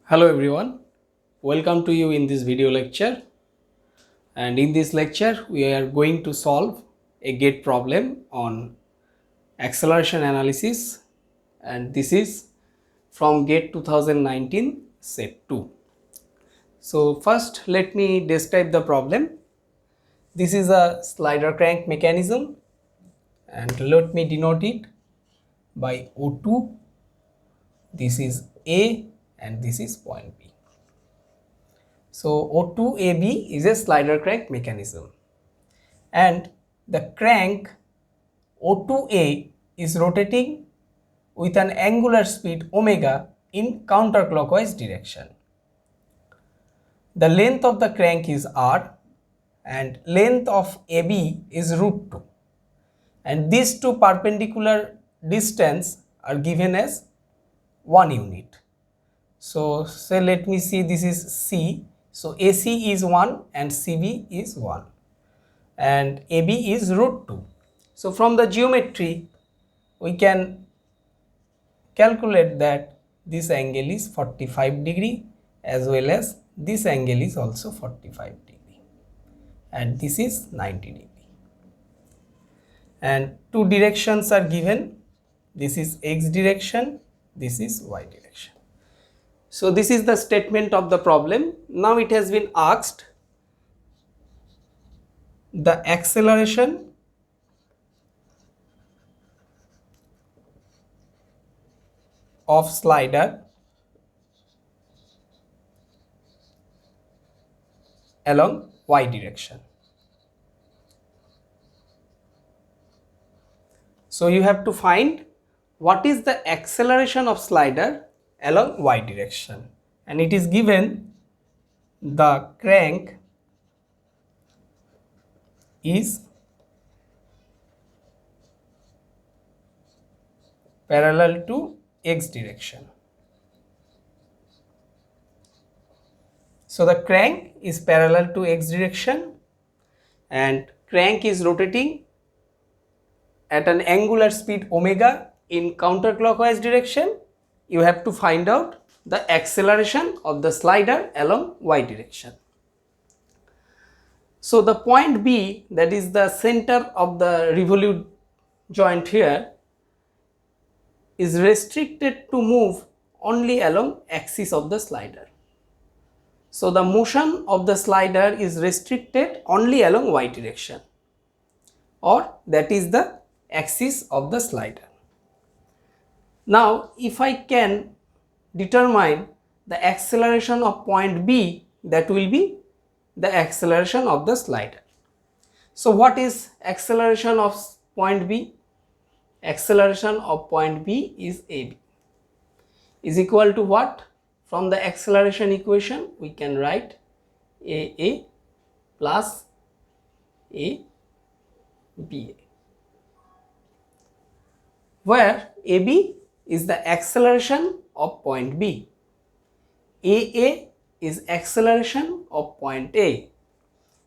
Hello everyone, welcome to you in this video lecture, and in this lecture we are going to solve a GATE problem on acceleration analysis, and this is from GATE 2019 set 2. So first let me describe the problem. This is a slider crank mechanism and let me denote it by O2. This is A and this is point B. So O2AB is a slider crank mechanism, and the crank O2A is rotating with an angular speed omega in counterclockwise direction. The length of the crank is r and length of AB is root 2, and these two perpendicular distance are given as 1 unit. So say let me see, this is C. So AC is 1 and CB is 1 and AB is root 2. So from the geometry we can calculate that this angle is 45 degree as well as this angle is also 45 degree and this is 90 degree. And two directions are given. This is x direction, this is y direction. So this is the statement of the problem. Now it has been asked the acceleration of slider along y direction. So you have to find what is the acceleration of slider along y direction, and it is given the crank is parallel to x direction. So the crank is parallel to x direction and crank is rotating at an angular speed omega in counterclockwise direction. You have to find out the acceleration of the slider along y direction. So the point B, that is the center of the revolute joint here, is restricted to move only along axis of the slider. So the motion of the slider is restricted only along y direction, or that is the axis of the slider. Now if I can determine the acceleration of point B, that will be the acceleration of the slider. So what is acceleration of point B? Acceleration of point B is AB is equal to what? From the acceleration equation we can write AA plus ABA, where AB is the acceleration of point B, AA is acceleration of point A,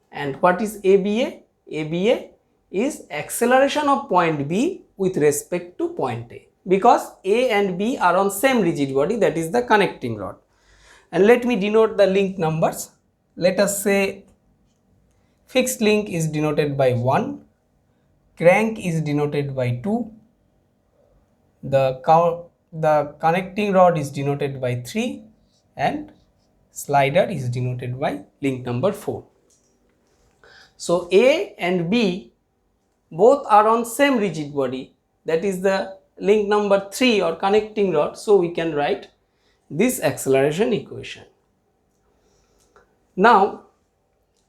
and what is ABA? ABA is acceleration of point B with respect to point A, because A and B are on same rigid body, that is the connecting rod. And let me denote the link numbers. Let us say fixed link is denoted by 1, crank is denoted by 2, the connecting rod is denoted by 3, and slider is denoted by link number 4. So A and B both are on same rigid body, that is the link number 3 or connecting rod. So we can write this acceleration equation. Now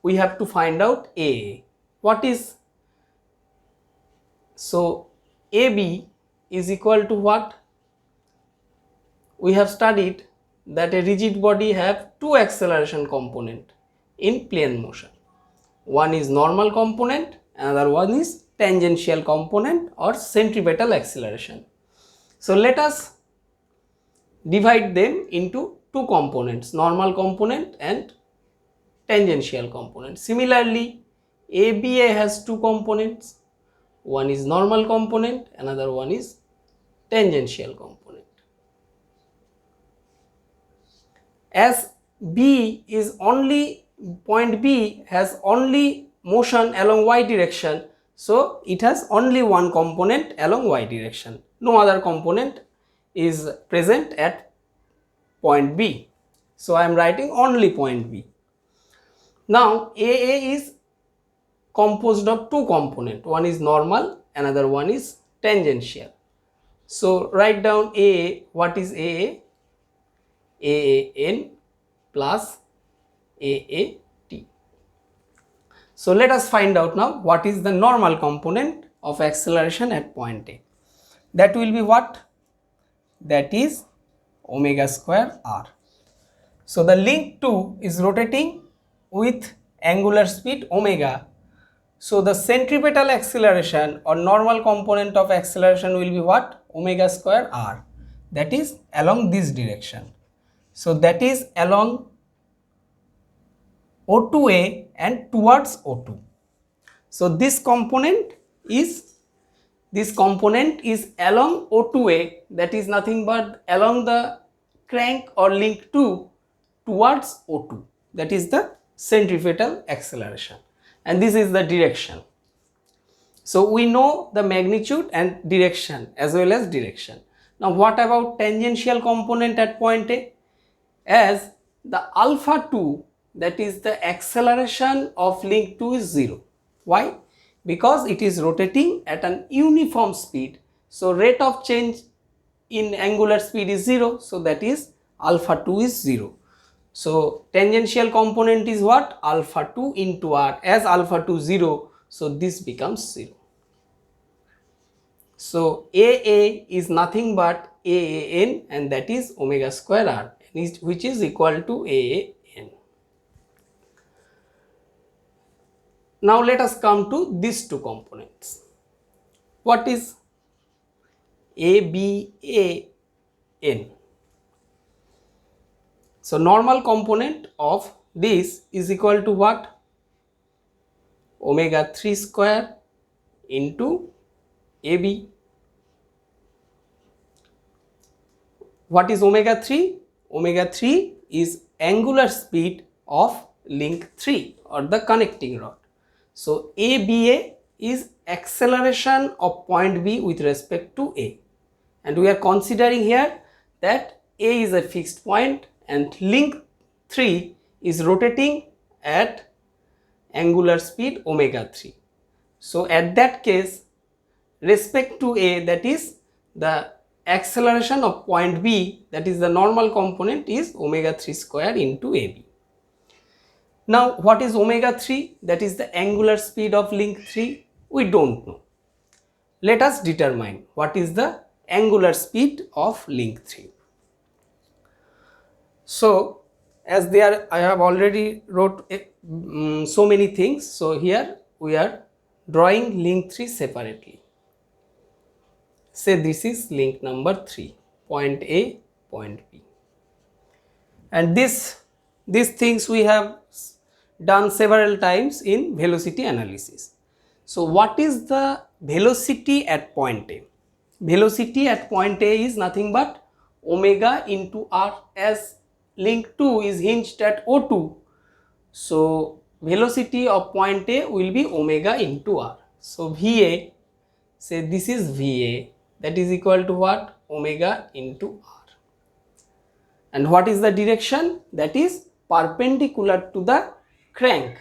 we have to find out AA. What is? So AB is equal to what? We have studied that a rigid body have two acceleration component in plane motion. One is normal component, another one is tangential component or centripetal acceleration. So let us divide them into two components, normal component and tangential component. Similarly, ABA has two components, one is normal component, another one is tangential component. as B is only, point B has only motion along y direction, so it has only one component along y direction, no other component is present at point B. So I am writing only point B. Now AA is composed of two components, one is normal, another one is tangential. So write down AA. What is AA? AAN plus AAT. So let us find out now what is the normal component of acceleration at point A. That will be what? That is omega square r. So the link 2 is rotating with angular speed omega. So the centripetal acceleration or normal component of acceleration will be what? Omega square r. That is along this direction. So that is along O2A and towards O2. So this component is along O2A, that is nothing but along the crank or link 2 towards O2, that is the centripetal acceleration, and this is the direction. So we know the magnitude and direction as well as direction. Now what about tangential component at point A? As the alpha 2, that is the acceleration of link 2 is 0. Why? Because it is rotating at an uniform speed, so rate of change in angular speed is 0, so that is alpha 2 is 0. So tangential component is what? Alpha 2 into r. As alpha 2 0, so this becomes 0. So AA is nothing but AAN, and that is omega square r, which is equal to AAN. Now let us come to these two components. What is ABAN? So normal component of this is equal to what? Omega 3 square into AB. What is omega 3? Omega 3 is angular speed of link 3 or the connecting rod. So ABA is acceleration of point B with respect to A, and we are considering here that A is a fixed point and link 3 is rotating at angular speed omega 3. So at that case, respect to A, that is the acceleration of point B, that is the normal component, is omega 3 square into AB. Now what is omega 3? That is the angular speed of link 3. We don't know. Let us determine what is the angular speed of link 3. So as there I have already wrote so many things, so here we are drawing link 3 separately. Say this is link number 3, point A, point B, and these things we have done several times in velocity analysis. So what is the velocity at point A? Velocity at point A is nothing but omega into r, as link 2 is hinged at O2. So velocity of point A will be omega into r. So VA, say this is VA, that is equal to what? Omega into r. And what is the direction? That is perpendicular to the crank,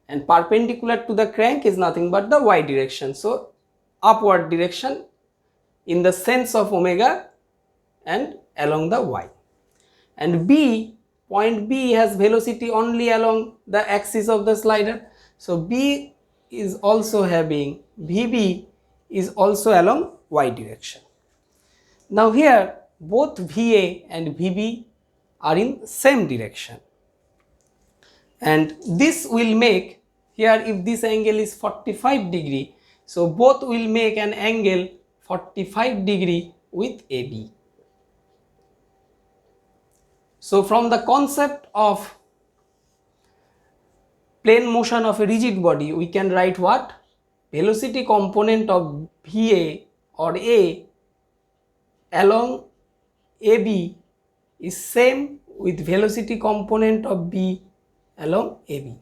and perpendicular to the crank is nothing but the y direction, so upward direction in the sense of omega and along the y. And B, point B has velocity only along the axis of the slider, so B is also having, VB is also along y direction. Now here both VA and VB are in same direction, and this will make, here if this angle is 45 degree, so both will make an angle 45 degree with AB. So from the concept of plane motion of a rigid body, we can write what? Velocity component of VA or A along AB is same with velocity component of B along AB.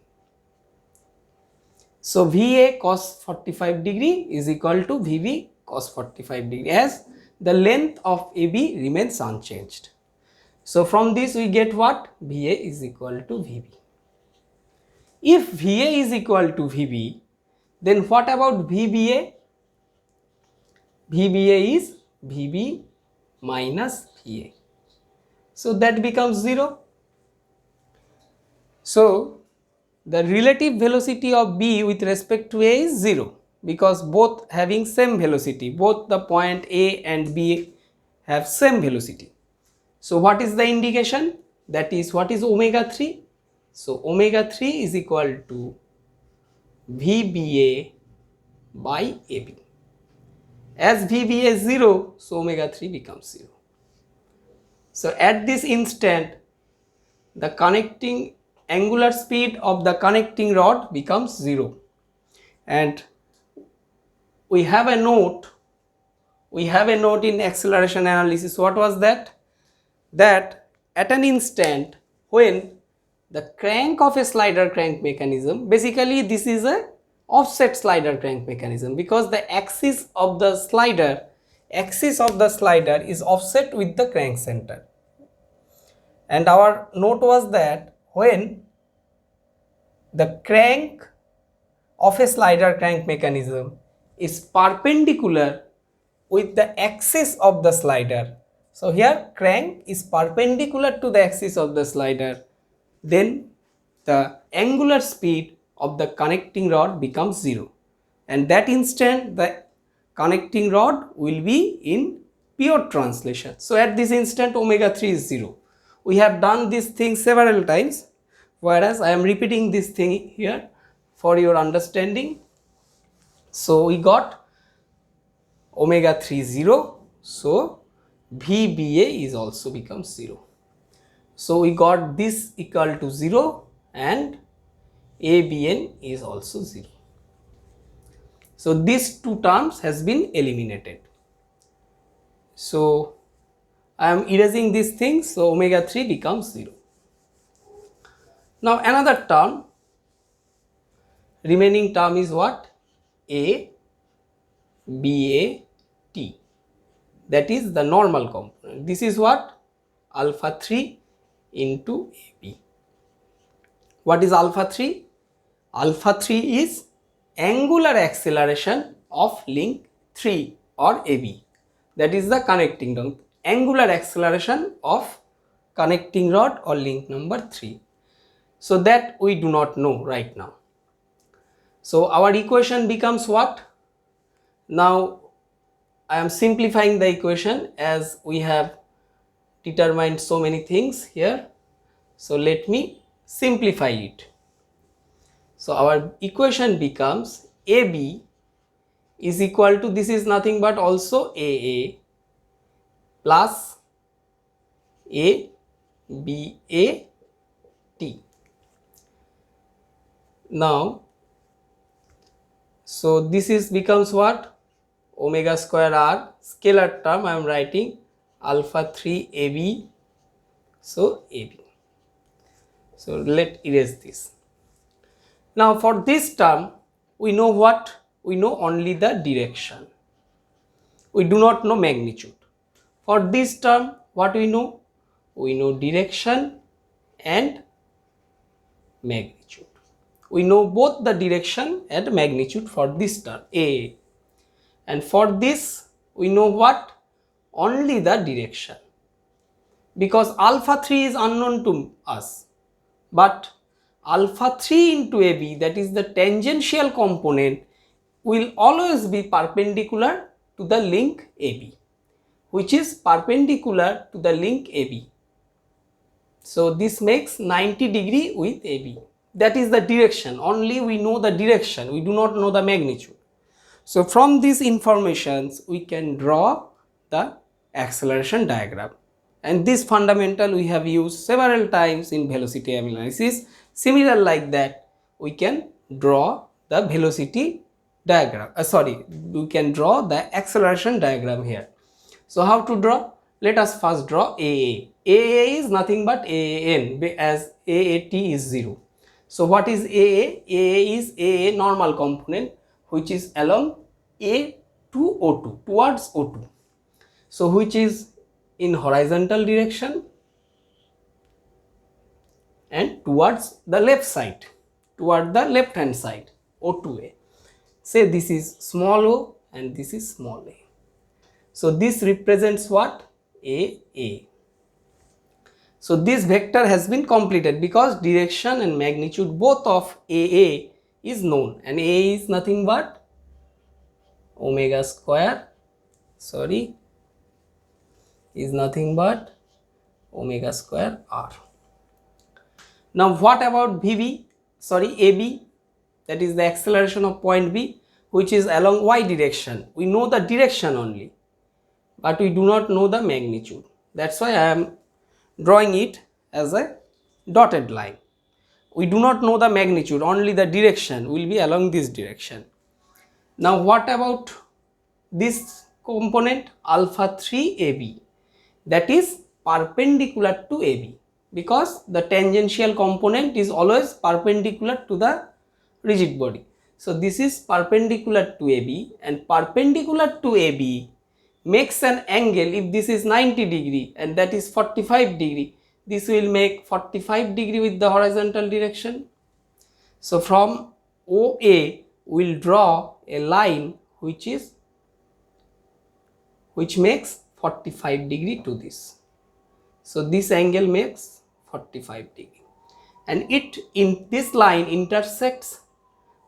So VA cos 45 degree is equal to VB cos 45 degree, as the length of AB remains unchanged. So from this we get what? VA is equal to VB. If VA is equal to VB, then what about VBA? VBA is VB minus VA. So that becomes 0. So the relative velocity of B with respect to A is 0, because both having same velocity, both the point A and B have same velocity. So what is the indication? That is, what is omega 3? So omega 3 is equal to VBA by AB. As VBA is 0, so omega 3 becomes 0. So at this instant, the connecting angular speed of the connecting rod becomes 0. And we have a note in acceleration analysis. What was that? That at an instant when the crank of a slider crank mechanism, basically this is a offset slider crank mechanism, because the axis of the slider is offset with the crank center. And our note was that when the crank of a slider crank mechanism is perpendicular with the axis of the slider, so here crank is perpendicular to the axis of the slider, then the angular speed of the connecting rod becomes 0, and that instant the connecting rod will be in pure translation. So at this instant omega 3 is 0. We have done this thing several times, whereas I am repeating this thing here for your understanding. So we got omega 3 0, so VBA is also becomes 0. So we got this equal to 0 and ABN is also 0. So these two terms has been eliminated. So I am erasing these things, so omega 3 becomes 0. Now another term, remaining term is what? A, BA, T. That is the normal component. This is what? Alpha 3 into AB. What is alpha 3? Alpha 3 is angular acceleration of link 3 or AB. That is the connecting rod. Angular acceleration of connecting rod or link number 3. So that we do not know right now. So our equation becomes what? Now I am simplifying the equation as we have determined so many things here. So let me simplify it. So our equation becomes AB is equal to, this is nothing but also AA plus ABAT. Now, so this is becomes what? Omega square R, scalar term I am writing alpha 3 AB, so AB. So let erase this. Now for this term we know what? We know only the direction. We do not know magnitude. For this term what we know? We know direction and magnitude. We know both the direction and magnitude for this term A. And for this we know what? Only the direction, because alpha 3 is unknown to us, but alpha 3 into AB, that is the tangential component, will always be perpendicular to the link AB, which is perpendicular to the link AB. So this makes 90 degree with AB. That is the direction. Only we know the direction, we do not know the magnitude. So from these informations we can draw the acceleration diagram, and this fundamental we have used several times in velocity analysis. Similar like that we can draw the velocity diagram, we can draw the acceleration diagram here. So how to draw? Let us first draw AA. AA is nothing but AAN, as AAT is 0. So what is AA? AA is AA normal component which is along A to O2, towards O2. So which is in horizontal direction and towards the left side, toward the left hand side, O2A. Say this is small o and this is small a. So this represents what? AA. So this vector has been completed because direction and magnitude both of AA is known, and AA is nothing but omega square, is nothing but omega square r. Now what about AB, that is the acceleration of point B, which is along y direction. We know the direction only, but we do not know the magnitude. That's why I am drawing it as a dotted line. We do not know the magnitude, only the direction will be along this direction. Now what about this component alpha 3 AB, that is perpendicular to AB, because the tangential component is always perpendicular to the rigid body. So this is perpendicular to AB, and perpendicular to AB makes an angle. If this is 90 degree and that is 45 degree, this will make 45 degree with the horizontal direction. So from OA we will draw a line which makes 45 degree to this. So this angle makes 45 degree, and it in this line intersects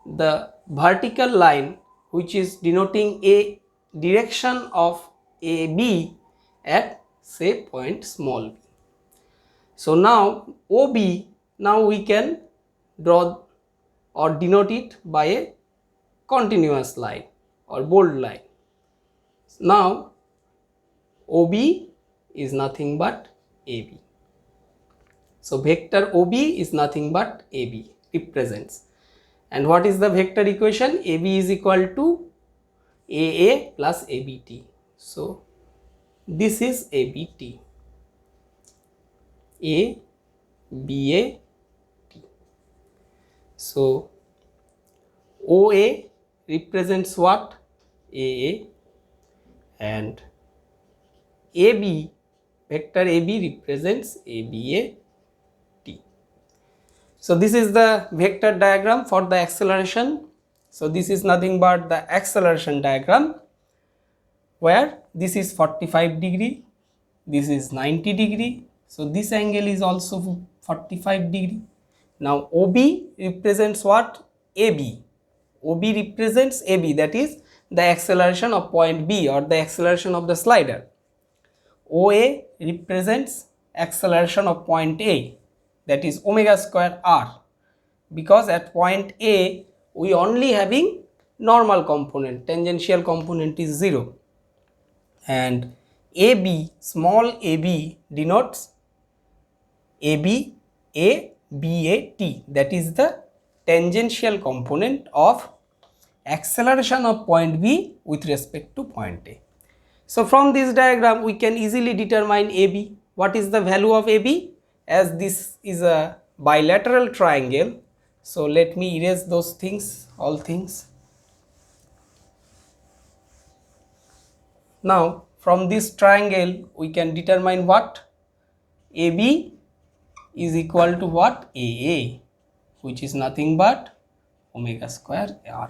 the vertical line which is denoting a direction of AB at say point small b. So now OB, now we can draw or denote it by a continuous line or bold line. Now OB is nothing but AB. So vector OB is nothing but AB represents. And what is the vector equation? AB is equal to AA plus ABT. So this is ABT, ABAT. So OA represents what? AA, and AB, vector AB represents ABAT. So this is the vector diagram for the acceleration. So this is nothing but the acceleration diagram, where this is 45 degree, this is 90 degree. So this angle is also 45 degree. Now OB represents what? AB. OB represents AB, that is the acceleration of point B or the acceleration of the slider. OA represents acceleration of point A, that is omega square r, because at point A we only having normal component, tangential component is 0, and AB, small ab denotes AB, ABAT, that is the tangential component of acceleration of point B with respect to point A. So from this diagram we can easily determine AB. What is the value of AB? As this is a bilateral triangle, so let me erase those things, all things. Now from this triangle we can determine what? AB is equal to what? AA, which is nothing but omega square r.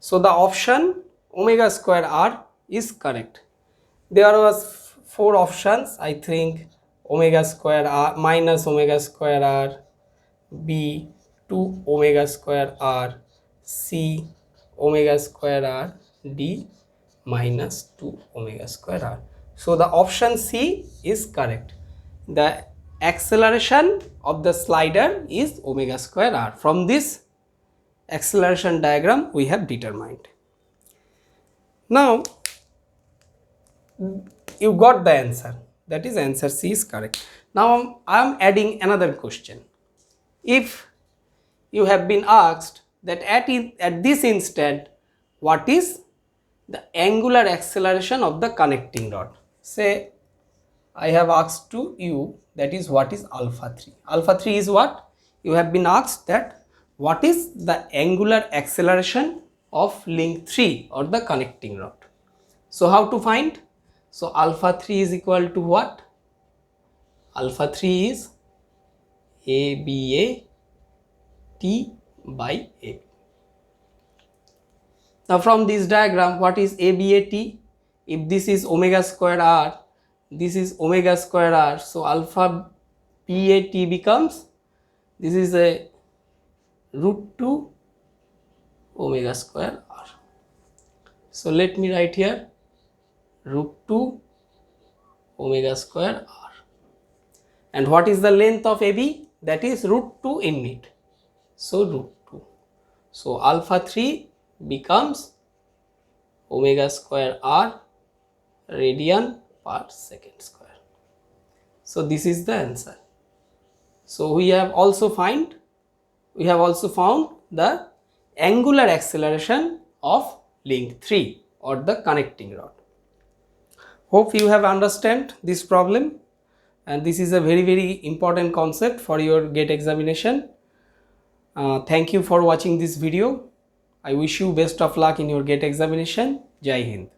So the option omega square r is correct. There was 4 options, I think. Omega square r minus omega square r, B 2 omega square r, C omega square r, D minus 2 omega square r. So the option C is correct. The acceleration of the slider is omega square r. From this acceleration diagram we have determined. Now you got the answer, that is answer C is correct. Now I am adding another question. If you have been asked that at this instant what is the angular acceleration of the connecting rod, say I have asked to you, that is what is alpha 3. Alpha 3 is what? You have been asked that what is the angular acceleration of link 3 or the connecting rod. So how to find? So alpha 3 is equal to what? Alpha 3 is ABA T by AB. Now from this diagram, what is ABAT? If this is omega square r, this is omega square r, so alpha BAT becomes, this is a root 2 omega square r. So let me write here root 2 omega square r. And what is the length of AB? That is root 2 in it. So root 2. So alpha 3 becomes omega square r radian per second square. So this is the answer. So we have also found the angular acceleration of link 3 or the connecting rod. Hope you have understand this problem, and this is a very important concept for your GATE examination. Thank you for watching this video. I wish you best of luck in your GATE examination. Jai Hind.